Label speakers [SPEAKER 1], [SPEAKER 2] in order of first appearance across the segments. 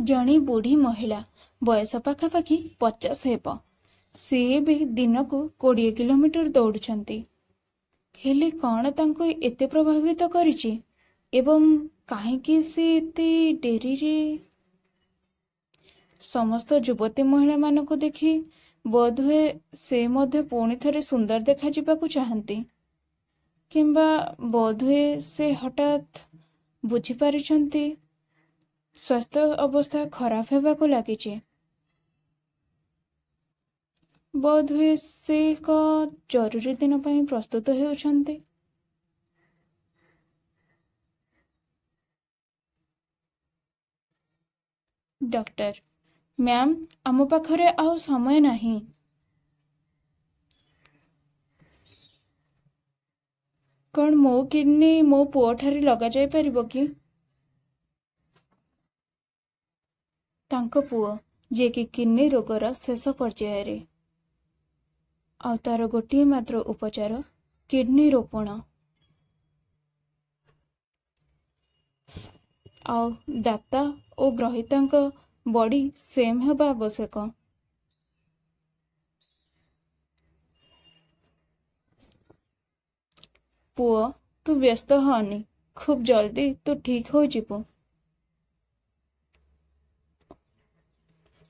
[SPEAKER 1] जणी बुढ़ी महिला बयस पाखापाखि 50 हेब। सी भी दिन को 20 किलोमीटर दौड़ुछंती। हेले कौन तांको एते प्रभावित करिछि एवं काहेकि से एते डेरी रे? समस्त युवती महिला मानक देखि बोधहुए से मध्य पुणी थरे सुंदर देखा जिबाकु चाहंती, किंबा बोधहुए से हठात बुझी पारिछंती स्वास्थ्य अवस्था खराब हेबाकु लागिछि। बोधहुए से एक जरूरी दिन ପାଇଁ प्रस्तुत हेउछंती। डॉक्टर मैम, आम पाखरे आउ समय नहीं। कौन मो किडनी मो पुओ ठारे लगा जाय परिबो कि? तांको पुओ जे कि किडनी रोगर शेष पर्याय रे, आ तार गोटे मात्र उपचार किडनी रोपण। आ दाता और ग्रहितांक बॉडी सेम हेबा आवश्यक। पुओ तू व्यस्त हनी, खूब जल्दी तू ठीक हो जिबो।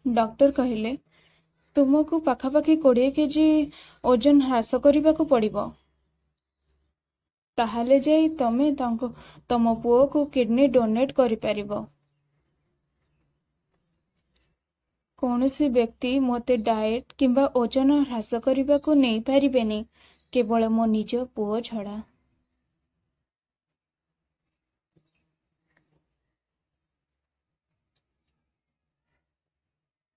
[SPEAKER 1] डॉक्टर कहले तुमको पाखापाखि 20 केजी ओजन ह्रास करने पड़िबो। ताहाले जाई तमे तम पुओ को किडनी डोनेट करि परिबो। कौनसी व्यक्ति मोते डाएट किंबा ओजन ह्रास करने को नहीं पारिबेनी, केवल मो निज पुओ छड़ा।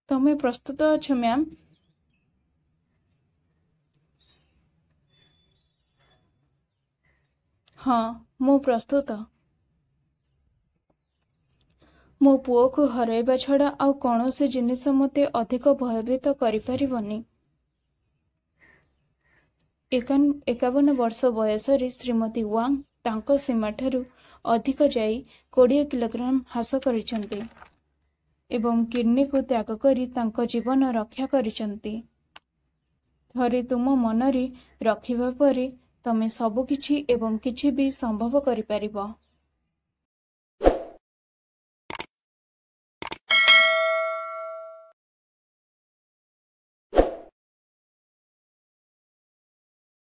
[SPEAKER 1] तमे प्रस्तुत अछ मैम? हाँ, मो प्रस्तुत। मो पुओ को हराइबा छड़ा आउ कौनसी जिनिस मते अधिक भयभीत करि परिबनी। 51 वर्ष बयस श्रीमती वांग तांको सीमा ठारू अधिक जाई 20 किलोग्राम ह्रास करिसंती एवं किडनी को त्याग करी तांको जीवन रक्षा करिसंती। थरे तुम मनरी रखिबा परे तमे सब किछि एवं किछि भी संभव करि परिबो।